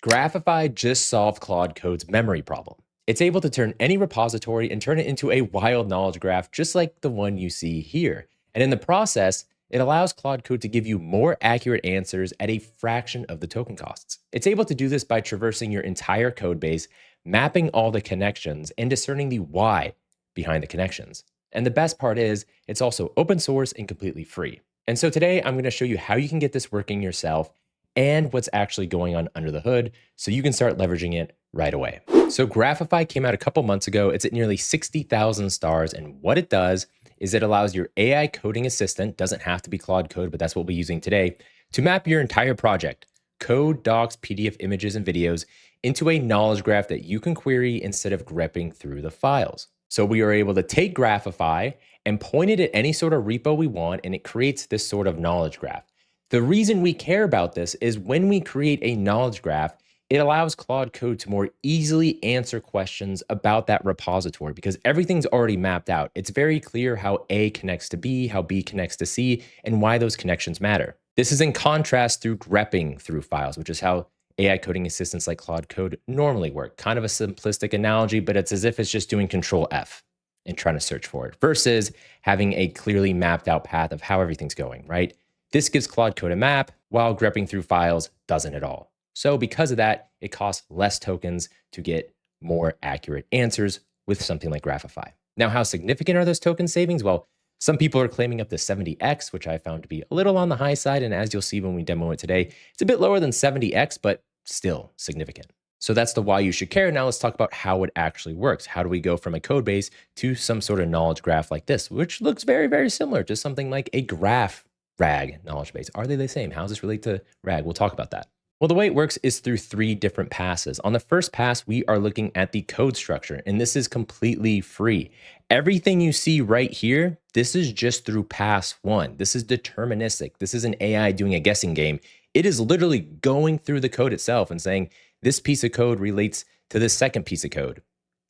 Graphify just solved Claude Code's memory problem. It's able to turn any repository and turn it into a wild knowledge graph, just like the one you see here. And in the process, it allows Claude Code to give you more accurate answers at a fraction of the token costs. It's able to do this by traversing your entire code base, mapping all the connections, and discerning the why behind the connections. And the best part is, it's also open source and completely free. And so today, I'm going to show you how you can get this working yourself and what's actually going on under the hood so you can start leveraging it right away. So Graphify came out a couple months ago. It's at nearly 60,000 stars. And what it does is it allows your AI coding assistant, doesn't have to be Claude Code, but that's what we'll be using today, to map your entire project, code, docs, PDF images, and videos into a knowledge graph that you can query instead of grepping through the files. So we are able to take Graphify and point it at any sort of repo we want, and it creates this sort of knowledge graph. The reason we care about this is when we create a knowledge graph, it allows Claude Code to more easily answer questions about that repository because everything's already mapped out. It's very clear how A connects to B, how B connects to C, and why those connections matter. This is in contrast through grepping through files, which is how AI coding assistants like Claude Code normally work. Kind of a simplistic analogy, but it's as if it's just doing Control F and trying to search for it versus having a clearly mapped out path of how everything's going, right? This gives Claude Code a map, while grepping through files doesn't at all. So because of that, it costs less tokens to get more accurate answers with something like Graphify. Now, how significant are those token savings? Well, some people are claiming up to 70x, which I found to be a little on the high side. And as you'll see when we demo it today, it's a bit lower than 70x, but still significant. So that's the why you should care. Now let's talk about how it actually works. How do we go from a code base to some sort of knowledge graph like this, which looks very, very similar to something like a graph RAG knowledge base. Are they the same? How does this relate to RAG? We'll talk about that. Well, the way it works is through 3 different passes. On the first pass, we are looking at the code structure, and this is completely free. Everything you see right here, this is just through pass 1. This is deterministic. This is an AI doing a guessing game. It is literally going through the code itself and saying, this piece of code relates to this second piece of code.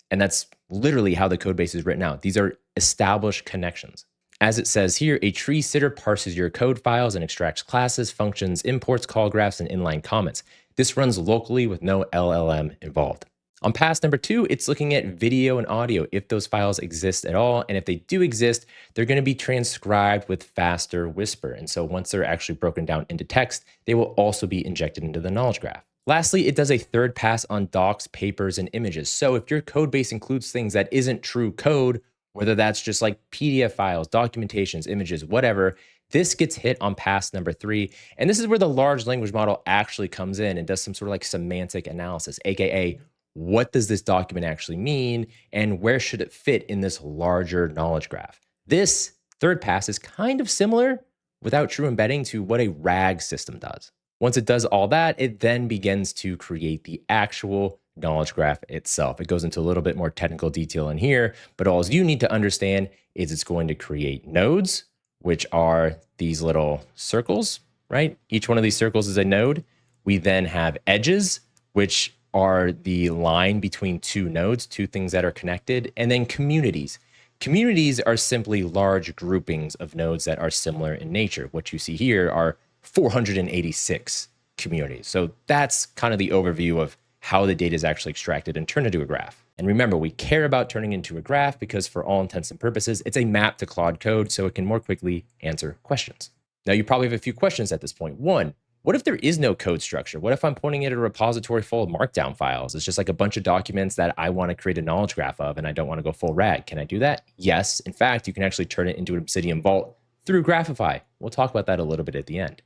And that's literally how the code base is written out. These are established connections. As it says here, a tree sitter parses your code files and extracts classes, functions, imports, call graphs, and inline comments. This runs locally with no LLM involved. On pass number 2, it's looking at video and audio, if those files exist at all. And if they do exist, they're going to be transcribed with faster Whisper. And so once they're actually broken down into text, they will also be injected into the knowledge graph. Lastly, it does a third pass on docs, papers, and images. So if your code base includes things that isn't true code, whether that's just like PDF files, documentations, images, whatever, this gets hit on pass number 3. And this is where the large language model actually comes in and does some sort of like semantic analysis, AKA, what does this document actually mean and where should it fit in this larger knowledge graph? This third pass is kind of similar without true embedding to what a RAG system does. Once it does all that, it then begins to create the actual knowledge graph itself. It goes into a little bit more technical detail in here, but all you need to understand is it's going to create nodes, which are these little circles, right? Each one of these circles is a node. We then have edges, which are the line between 2 nodes, 2 things that are connected, and then communities. Communities are simply large groupings of nodes that are similar in nature. What you see here are 486 communities. So that's kind of the overview of how the data is actually extracted and turned into a graph. And remember, we care about turning into a graph because for all intents and purposes, it's a map to Claude Code so it can more quickly answer questions. Now, you probably have a few questions at this point. 1, what if there is no code structure? What if I'm pointing it at a repository full of markdown files? It's just like a bunch of documents that I want to create a knowledge graph of and I don't want to go full RAG. Can I do that? Yes. In fact, you can actually turn it into an Obsidian Vault through Graphify. We'll talk about that a little bit at the end.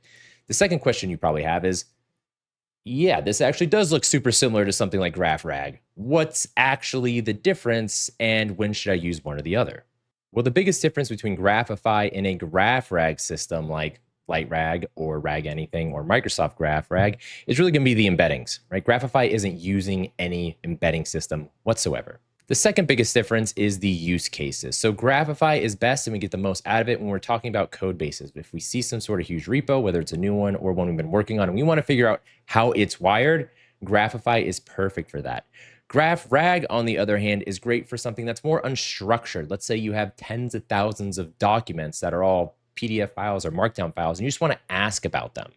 The second question you probably have is, yeah, this actually does look super similar to something like GraphRag. What's actually the difference and when should I use one or the other? Well, the biggest difference between Graphify and a GraphRag system like LightRag or RAG Anything or Microsoft GraphRag is really going to be the embeddings, right? Graphify isn't using any embedding system whatsoever. The second biggest difference is the use cases. So Graphify is best and we get the most out of it when we're talking about code bases. But if we see some sort of huge repo, whether it's a new one or one we've been working on, and we want to figure out how it's wired, Graphify is perfect for that. GraphRag, on the other hand, is great for something that's more unstructured. Let's say you have tens of thousands of documents that are all PDF files or Markdown files, and you just want to ask about them.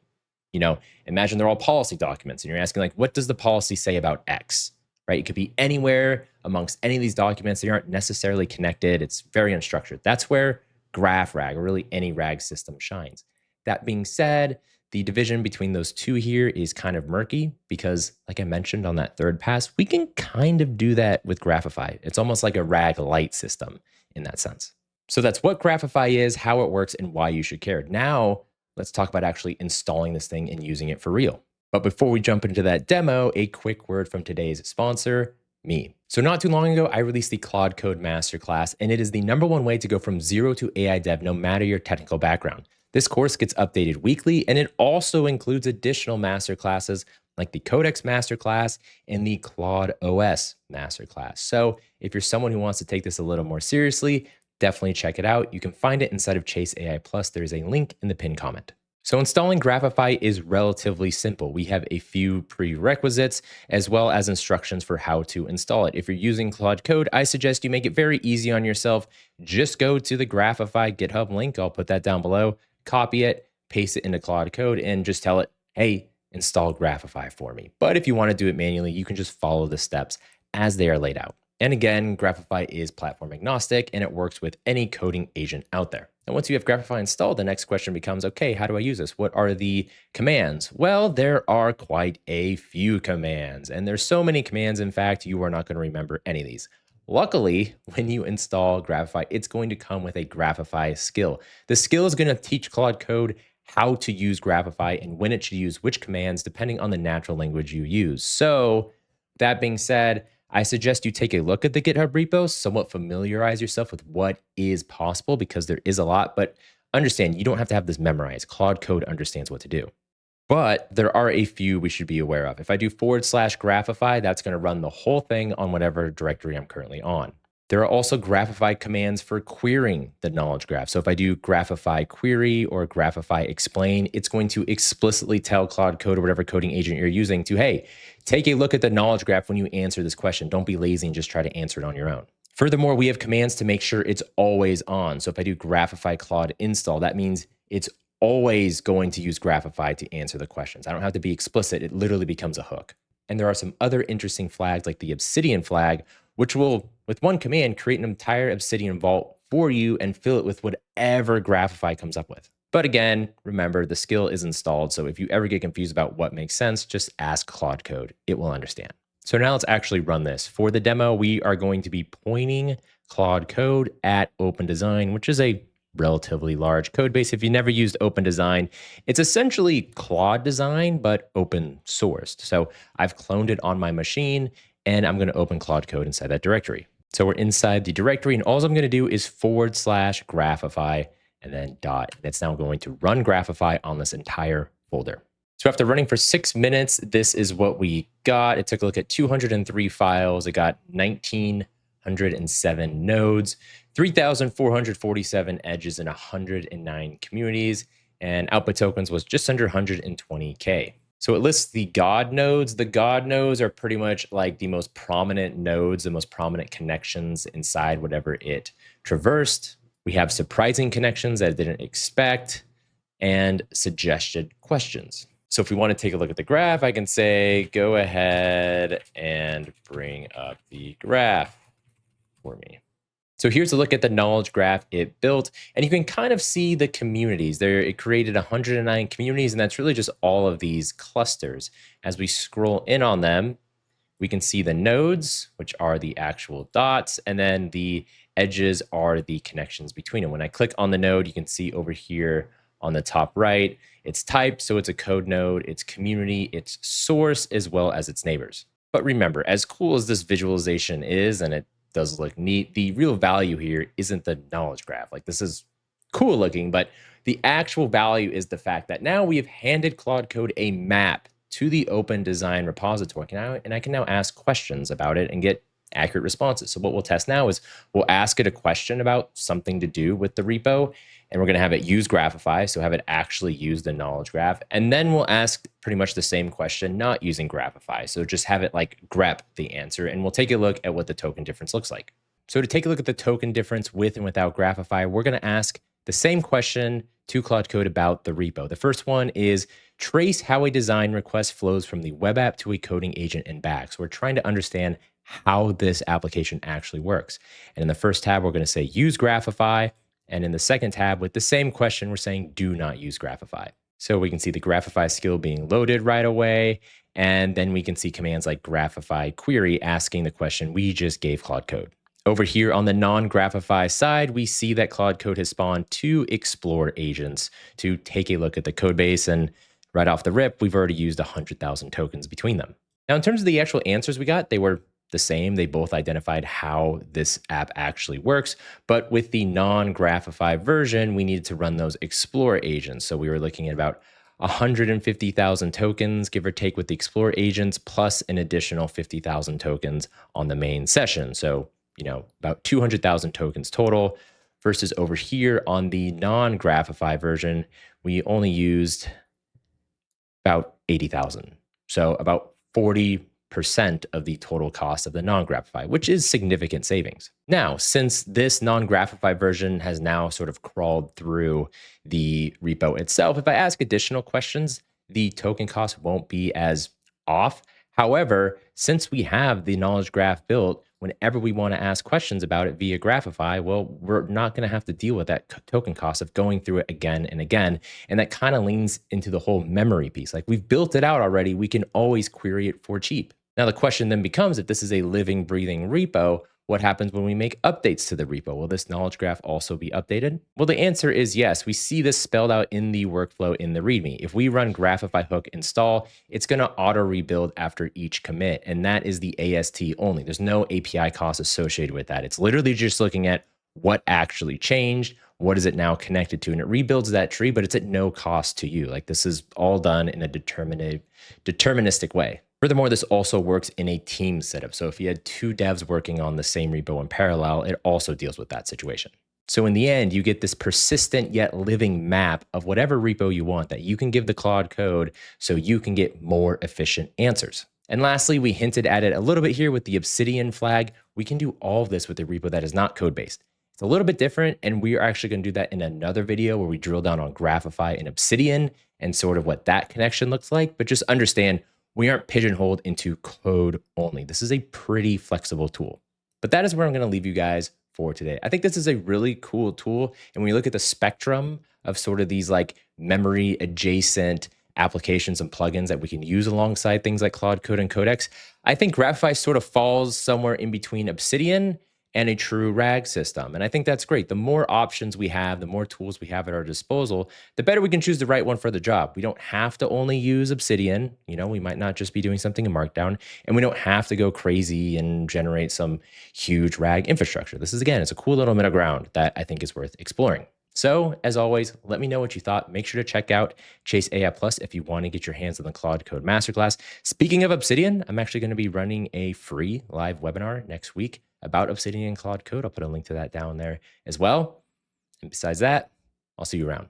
Imagine they're all policy documents and you're asking like, what does the policy say about X, right? It could be anywhere amongst any of these documents. They aren't necessarily connected. It's very unstructured. That's where graph RAG, or really any RAG system, shines. That being said, the division between those two here is kind of murky because, like I mentioned on that third pass, we can kind of do that with Graphify. It's almost like a RAG light system in that sense. So that's what Graphify is, how it works, and why you should care. Now, let's talk about actually installing this thing and using it for real. But before we jump into that demo, a quick word from today's sponsor, me. So not too long ago, I released the Claude Code Masterclass, and it is the #1 way to go from zero to AI dev, no matter your technical background. This course gets updated weekly, and it also includes additional masterclasses like the Codex Masterclass and the Claude OS Masterclass. So if you're someone who wants to take this a little more seriously, definitely check it out. You can find it inside of Chase AI Plus. There is a link in the pinned comment. So installing Graphify is relatively simple. We have a few prerequisites as well as instructions for how to install it. If you're using Claude Code, I suggest you make it very easy on yourself. Just go to the Graphify GitHub link. I'll put that down below. Copy it, paste it into Claude Code, and just tell it, hey, install Graphify for me. But if you want to do it manually, you can just follow the steps as they are laid out. And again, Graphify is platform agnostic and it works with any coding agent out there. And once you have Graphify installed, the next question becomes, okay, how do I use this? What are the commands? Well, there are quite a few commands, and there's so many commands, in fact, you are not going to remember any of these. Luckily, when you install Graphify, it's going to come with a Graphify skill. The skill is going to teach Claude Code how to use Graphify and when it should use which commands, depending on the natural language you use. So that being said, I suggest you take a look at the GitHub repo, somewhat familiarize yourself with what is possible because there is a lot, but understand you don't have to have this memorized. Claude Code understands what to do. But there are a few we should be aware of. If I do /Graphify, that's going to run the whole thing on whatever directory I'm currently on. There are also Graphify commands for querying the knowledge graph. So if I do Graphify query or Graphify explain, it's going to explicitly tell Claude Code or whatever coding agent you're using to, hey, take a look at the knowledge graph when you answer this question. Don't be lazy and just try to answer it on your own. Furthermore, we have commands to make sure it's always on. So if I do Graphify Claude install, that means it's always going to use Graphify to answer the questions. I don't have to be explicit. It literally becomes a hook. And there are some other interesting flags like the Obsidian flag, which will, with one command, create an entire Obsidian vault for you and fill it with whatever Graphify comes up with. But again, remember, the skill is installed. So if you ever get confused about what makes sense, just ask Claude Code. It will understand. So now let's actually run this. For the demo, we are going to be pointing Claude Code at OpenDesign, which is a relatively large code base. If you never used OpenDesign, it's essentially Claude Design, but open sourced. So I've cloned it on my machine and I'm going to open Claude Code inside that directory. So we're inside the directory and all I'm going to do is /Graphify and then dot. It's now going to run Graphify on this entire folder. So after running for 6 minutes, this is what we got. It took a look at 203 files. It got 1,907 nodes, 3,447 edges, and 109 communities. And output tokens was just under 120K. So it lists the God nodes. The God nodes are pretty much like the most prominent nodes, the most prominent connections inside whatever it traversed. We have surprising connections that I didn't expect and suggested questions. So if we want to take a look at the graph, I can say, go ahead and bring up the graph for me. So here's a look at the knowledge graph it built, and you can kind of see the communities there. It created 109 communities, and that's really just all of these clusters. As we scroll in on them, we can see the nodes, which are the actual dots, and then the edges are the connections between them. When I click on the node, you can see over here on the top right, it's type, so it's a code node, it's community, it's source, as well as its neighbors. But remember, as cool as this visualization is, and it does look neat, the real value here isn't the knowledge graph. Like, this is cool looking, but the actual value is the fact that now we have handed Claude Code a map to the OpenDesign repository, and I can now ask questions about it and get accurate responses. So what we'll test now is we'll ask it a question about something to do with the repo, and we're going to have it use Graphify, so have it actually use the knowledge graph. And then we'll ask pretty much the same question, not using Graphify. So just have it like grep the answer, and we'll take a look at what the token difference looks like. So to take a look at the token difference with and without Graphify, we're going to ask the same question to Claude Code about the repo. The first one is trace how a design request flows from the web app to a coding agent and back. So we're trying to understand how this application actually works. And in the first tab, we're going to say use Graphify. And in the second tab, with the same question, we're saying do not use Graphify. So we can see the Graphify skill being loaded right away. And then we can see commands like Graphify query asking the question we just gave Claude Code. Over here on the non-Graphify side, we see that Claude Code has spawned 2 Explore agents to take a look at the code base. And right off the rip, we've already used 100,000 tokens between them. Now, in terms of the actual answers we got, they were the same. They both identified how this app actually works. But with the non-Graphify version, we needed to run those Explore agents. So we were looking at about 150,000 tokens, give or take, with the Explore agents, plus an additional 50,000 tokens on the main session. So about 200,000 tokens total, versus over here on the non-Graphify version, we only used about 80,000. So about 40% of the total cost of the non-Graphify, which is significant savings. Now, since this non-Graphify version has now sort of crawled through the repo itself, if I ask additional questions, the token cost won't be as off. However, since we have the knowledge graph built, whenever we want to ask questions about it via Graphify, well, we're not going to have to deal with that token cost of going through it again and again. And that kind of leans into the whole memory piece. Like, we've built it out already. We can always query it for cheap. Now, the question then becomes, if this is a living, breathing repo, what happens when we make updates to the repo? Will this knowledge graph also be updated? Well, the answer is yes. We see this spelled out in the workflow in the README. If we run Graphify hook install, it's going to auto rebuild after each commit. And that is the AST only. There's no API cost associated with that. It's literally just looking at what actually changed, what is it now connected to, and it rebuilds that tree, but it's at no cost to you. Like, this is all done in a deterministic way. Furthermore, this also works in a team setup. So if you had 2 devs working on the same repo in parallel, it also deals with that situation. So in the end, you get this persistent yet living map of whatever repo you want that you can give the Claude Code so you can get more efficient answers. And lastly, we hinted at it a little bit here with the Obsidian flag. We can do all of this with a repo that is not code-based. It's a little bit different, and we are actually going to do that in another video where we drill down on Graphify and Obsidian and sort of what that connection looks like. But just understand, we aren't pigeonholed into code only. This is a pretty flexible tool. But that is where I'm going to leave you guys for today. I think this is a really cool tool. And when you look at the spectrum of sort of these like memory adjacent applications and plugins that we can use alongside things like Claude Code and Codex, I think Graphify sort of falls somewhere in between Obsidian and a true RAG system. And I think that's great. The more options we have, the more tools we have at our disposal, the better we can choose the right one for the job. We don't have to only use Obsidian. We might not just be doing something in Markdown, and we don't have to go crazy and generate some huge RAG infrastructure. This is, again, it's a cool little middle ground that I think is worth exploring. So, as always, let me know what you thought. Make sure to check out Chase AI Plus if you want to get your hands on the Claude Code Masterclass. Speaking of Obsidian, I'm actually going to be running a free live webinar next week about Obsidian and Claude Code. I'll put a link to that down there as well. And besides that, I'll see you around.